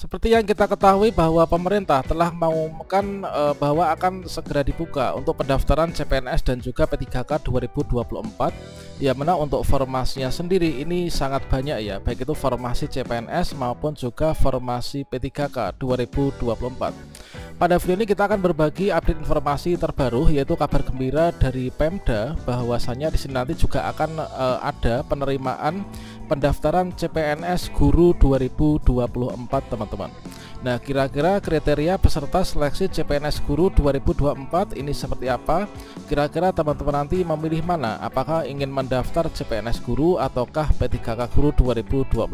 Seperti yang kita ketahui bahwa pemerintah telah mengumumkan bahwa akan segera dibuka untuk pendaftaran CPNS dan juga P3K 2024. Ya, mana untuk formasinya sendiri ini sangat banyak ya, baik itu formasi CPNS maupun juga formasi P3K 2024. Pada video ini kita akan berbagi update informasi terbaru, yaitu kabar gembira dari Pemda bahwasanya di sini nanti juga akan ada penerimaan pendaftaran CPNS Guru 2024 teman-teman. Nah, kira-kira kriteria peserta seleksi CPNS Guru 2024 ini seperti apa? Kira-kira teman-teman nanti memilih mana? Apakah ingin mendaftar CPNS Guru ataukah P3K Guru 2024?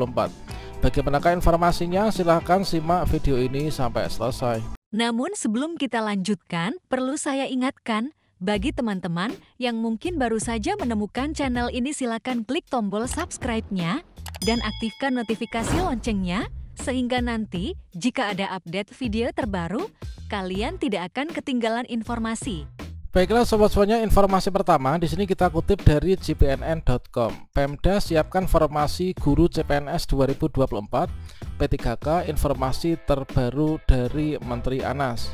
Bagaimanakah informasinya? Silahkan simak video ini sampai selesai. Namun sebelum kita lanjutkan, perlu saya ingatkan, bagi teman-teman yang mungkin baru saja menemukan channel ini, silakan klik tombol subscribe-nya dan aktifkan notifikasi loncengnya, sehingga nanti jika ada update video terbaru, kalian tidak akan ketinggalan informasi. Baiklah sobat-sobatnya, informasi pertama di sini kita kutip dari jpnn.com. Pemda siapkan formasi guru CPNS 2024 P3K, informasi terbaru dari Menteri Anas.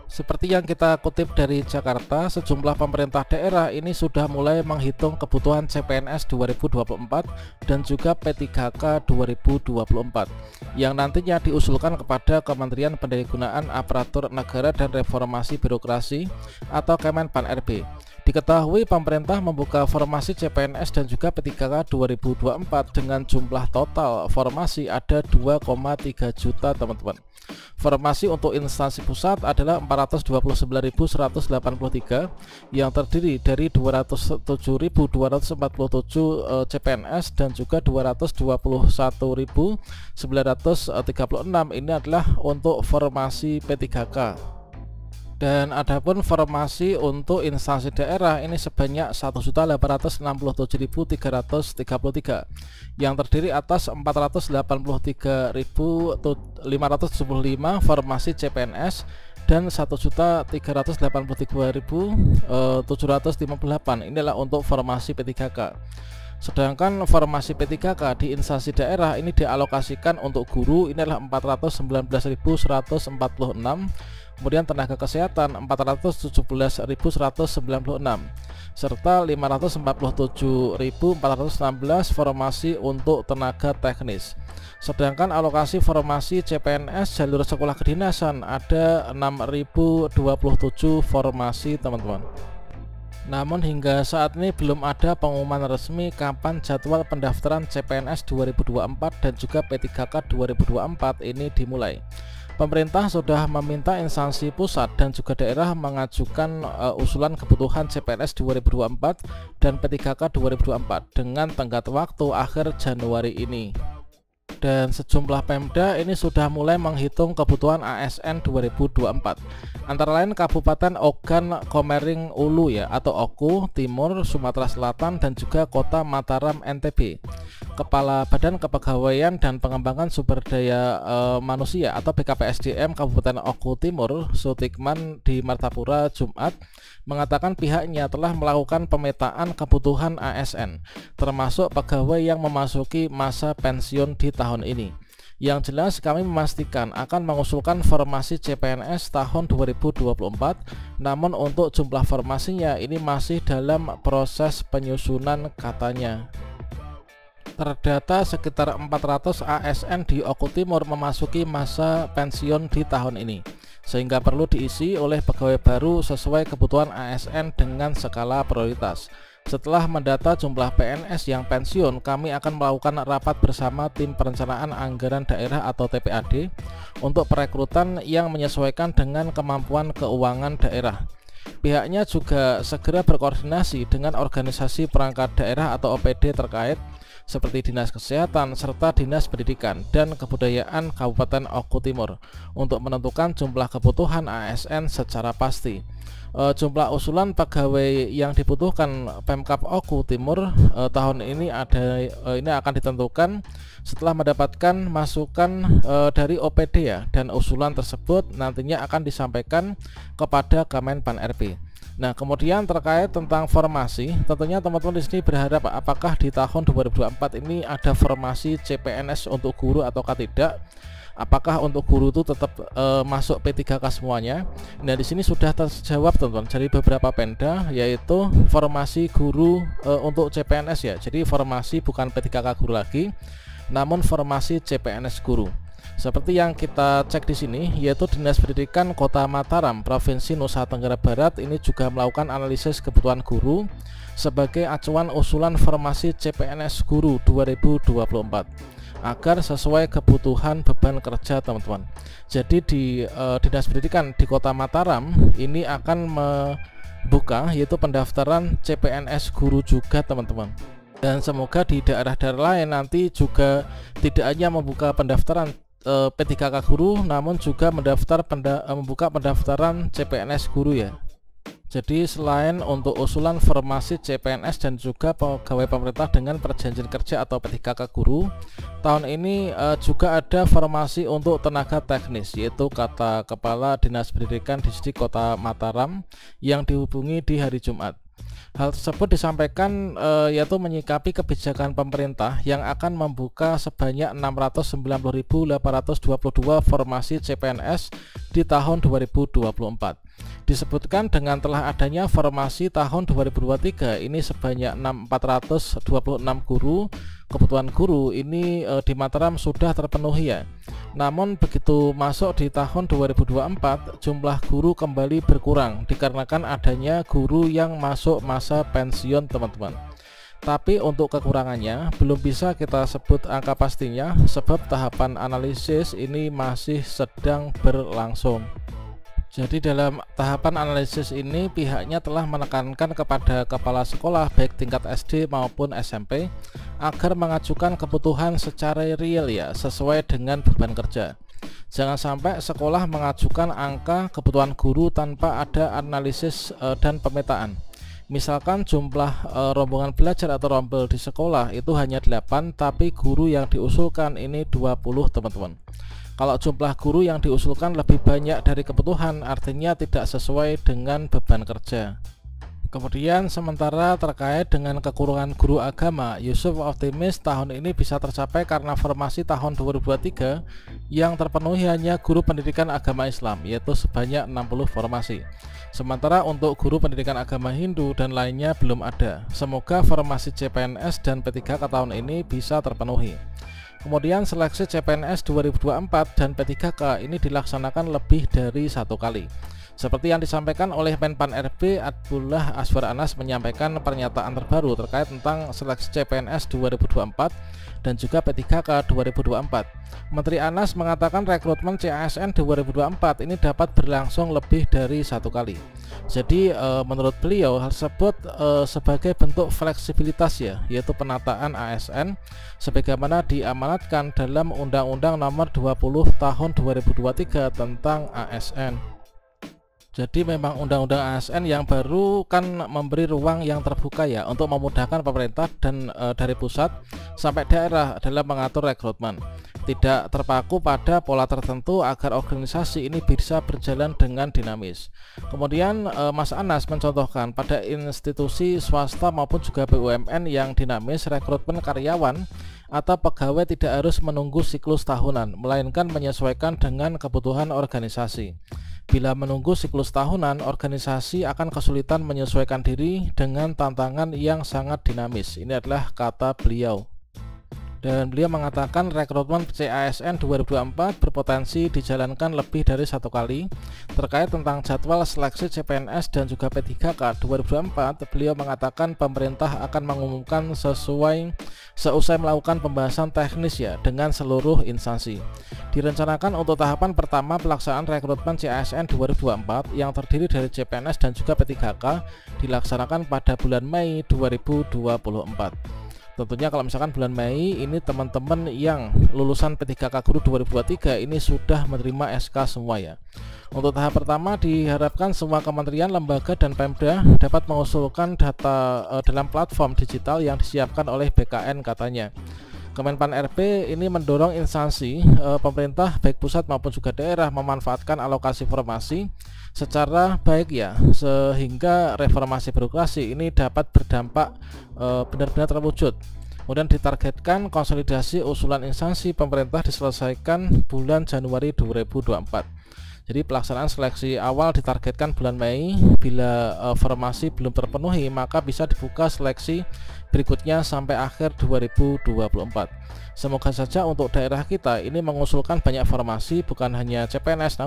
Seperti yang kita kutip dari Jakarta, sejumlah pemerintah daerah ini sudah mulai menghitung kebutuhan CPNS 2024 dan juga P3K 2024 yang nantinya diusulkan kepada Kementerian Pendayagunaan Aparatur Negara dan Reformasi Birokrasi atau Kemenpan-RB. Diketahui pemerintah membuka formasi CPNS dan juga P3K 2024 dengan jumlah total formasi ada 2,3 juta teman-teman. Formasi untuk instansi pusat adalah 429.183 yang terdiri dari 207.247 CPNS dan juga 221.936 ini adalah untuk formasi P3K. Dan adapun formasi untuk instansi daerah ini sebanyak 1.867.333 yang terdiri atas 483.575 formasi CPNS dan 1.383.758 inilah untuk formasi P3K. Sedangkan formasi P3K di instansi daerah ini dialokasikan untuk guru ini adalah 419.146, kemudian tenaga kesehatan 417.196, serta 547.416 formasi untuk tenaga teknis. Sedangkan alokasi formasi CPNS jalur sekolah kedinasan ada 6.027 formasi teman-teman. Namun hingga saat ini belum ada pengumuman resmi kapan jadwal pendaftaran CPNS 2024 dan juga P3K 2024 ini dimulai. Pemerintah sudah meminta instansi pusat dan juga daerah mengajukan usulan kebutuhan CPNS 2024 dan P3K 2024 dengan tenggat waktu akhir Januari ini. Dan sejumlah Pemda ini sudah mulai menghitung kebutuhan ASN 2024, antara lain Kabupaten Ogan Komering Ulu ya atau Oku Timur Sumatera Selatan dan juga Kota Mataram NTB. Kepala Badan Kepegawaian dan Pengembangan Sumber Daya Manusia atau BKPSDM Kabupaten Oku Timur Sutikman di Martapura Jumat mengatakan pihaknya telah melakukan pemetaan kebutuhan ASN termasuk pegawai yang memasuki masa pensiun di tahun ini. Yang jelas kami memastikan akan mengusulkan formasi CPNS tahun 2024, namun untuk jumlah formasinya ini masih dalam proses penyusunan katanya. Terdata sekitar 400 ASN di Oku Timur memasuki masa pensiun di tahun ini, sehingga perlu diisi oleh pegawai baru sesuai kebutuhan ASN dengan skala prioritas. Setelah mendata jumlah PNS yang pensiun, kami akan melakukan rapat bersama tim perencanaan anggaran daerah atau TPAD untuk perekrutan yang menyesuaikan dengan kemampuan keuangan daerah. Pihaknya juga segera berkoordinasi dengan organisasi perangkat daerah atau OPD terkait seperti Dinas Kesehatan serta Dinas Pendidikan dan Kebudayaan Kabupaten Oku Timur untuk menentukan jumlah kebutuhan ASN secara pasti. Jumlah usulan pegawai yang dibutuhkan Pemkab Oku Timur tahun ini akan ditentukan setelah mendapatkan masukan dari OPD ya, dan usulan tersebut nantinya akan disampaikan kepada Kemenpan-RB. Nah, kemudian terkait tentang formasi, tentunya teman-teman di sini berharap apakah di tahun 2024 ini ada formasi CPNS untuk guru ataukah tidak. apakah untuk guru itu tetap masuk P3K semuanya. Nah, di sini sudah terjawab teman-teman dari beberapa Pemda, yaitu formasi guru untuk CPNS ya. Jadi formasi bukan P3K guru lagi, namun formasi CPNS guru. Seperti yang kita cek di sini, yaitu Dinas Pendidikan Kota Mataram, Provinsi Nusa Tenggara Barat ini juga melakukan analisis kebutuhan guru sebagai acuan usulan formasi CPNS guru 2024 agar sesuai kebutuhan beban kerja teman-teman. Jadi di Dinas Pendidikan di Kota Mataram ini akan membuka yaitu pendaftaran CPNS guru juga teman-teman. Dan semoga di daerah-daerah lain nanti juga tidak hanya membuka pendaftaran P3K guru, namun juga membuka pendaftaran CPNS guru ya. Jadi selain untuk usulan formasi CPNS dan juga pegawai pemerintah dengan perjanjian kerja atau P3K guru, tahun ini juga ada formasi untuk tenaga teknis, yaitu kata Kepala Dinas Pendidikan Distrik Kota Mataram yang dihubungi di hari Jumat. Hal tersebut disampaikan yaitu menyikapi kebijakan pemerintah yang akan membuka sebanyak 690.822 formasi CPNS di tahun 2024. Disebutkan dengan telah adanya formasi tahun 2023 ini sebanyak 426 guru, kebutuhan guru ini di Mataram sudah terpenuhi ya. Namun begitu masuk di tahun 2024 jumlah guru kembali berkurang dikarenakan adanya guru yang masuk masa pensiun teman-teman. Tapi untuk kekurangannya belum bisa kita sebut angka pastinya sebab tahapan analisis ini masih sedang berlangsung. Jadi dalam tahapan analisis ini pihaknya telah menekankan kepada kepala sekolah baik tingkat SD maupun SMP agar mengajukan kebutuhan secara real ya, sesuai dengan beban kerja. Jangan sampai sekolah mengajukan angka kebutuhan guru tanpa ada analisis dan pemetaan. Misalkan jumlah rombongan belajar atau rombel di sekolah itu hanya 8, tapi guru yang diusulkan ini 20 teman-teman. Kalau jumlah guru yang diusulkan lebih banyak dari kebutuhan, artinya tidak sesuai dengan beban kerja. Kemudian sementara terkait dengan kekurangan guru agama, Yusuf optimis tahun ini bisa tercapai karena formasi tahun 2023 yang terpenuhi hanya guru pendidikan agama Islam, yaitu sebanyak 60 formasi. Sementara untuk guru pendidikan agama Hindu dan lainnya belum ada. Semoga formasi CPNS dan P3K tahun ini bisa terpenuhi. Kemudian seleksi CPNS 2024 dan P3K ini dilaksanakan lebih dari 1 kali. Seperti yang disampaikan oleh Menpan RB Abdullah Azwar Anas menyampaikan pernyataan terbaru terkait tentang seleksi CPNS 2024 dan juga P3K 2024. Menteri Anas mengatakan rekrutmen CASN 2024 ini dapat berlangsung lebih dari 1 kali. Jadi menurut beliau hal tersebut sebagai bentuk fleksibilitas ya, yaitu penataan ASN sebagaimana diamanatkan dalam Undang-Undang Nomor 20 Tahun 2023 tentang ASN. Jadi memang Undang-Undang ASN yang baru kan memberi ruang yang terbuka ya untuk memudahkan pemerintah dan dari pusat sampai daerah dalam mengatur rekrutmen. Tidak terpaku pada pola tertentu agar organisasi ini bisa berjalan dengan dinamis. Kemudian Mas Anas mencontohkan pada institusi swasta maupun juga BUMN yang dinamis, rekrutmen karyawan atau pegawai tidak harus menunggu siklus tahunan, melainkan menyesuaikan dengan kebutuhan organisasi. Bila menunggu siklus tahunan, organisasi akan kesulitan menyesuaikan diri dengan tantangan yang sangat dinamis. Ini adalah kata beliau. Dan beliau mengatakan rekrutmen CASN 2024 berpotensi dijalankan lebih dari 1 kali. Terkait tentang jadwal seleksi CPNS dan juga P3K 2024, beliau mengatakan pemerintah akan mengumumkan seusai melakukan pembahasan teknis ya dengan seluruh instansi. Direncanakan untuk tahapan pertama pelaksanaan rekrutmen CASN 2024 yang terdiri dari CPNS dan juga P3K dilaksanakan pada bulan Mei 2024. Tentunya kalau misalkan bulan Mei ini teman-teman yang lulusan P3K Guru 2023 ini sudah menerima SK semua ya. Untuk tahap pertama diharapkan semua kementerian, lembaga, dan Pemda dapat mengusulkan data dalam platform digital yang disiapkan oleh BKN katanya. Kemenpan RB ini mendorong instansi pemerintah baik pusat maupun juga daerah memanfaatkan alokasi formasi secara baik ya, sehingga reformasi birokrasi ini dapat berdampak benar-benar terwujud. Kemudian ditargetkan konsolidasi usulan instansi pemerintah diselesaikan bulan Januari 2024. Jadi pelaksanaan seleksi awal ditargetkan bulan Mei. Bila formasi belum terpenuhi, maka bisa dibuka seleksi berikutnya sampai akhir 2024. Semoga saja untuk daerah kita ini mengusulkan banyak formasi, bukan hanya CPNS, namun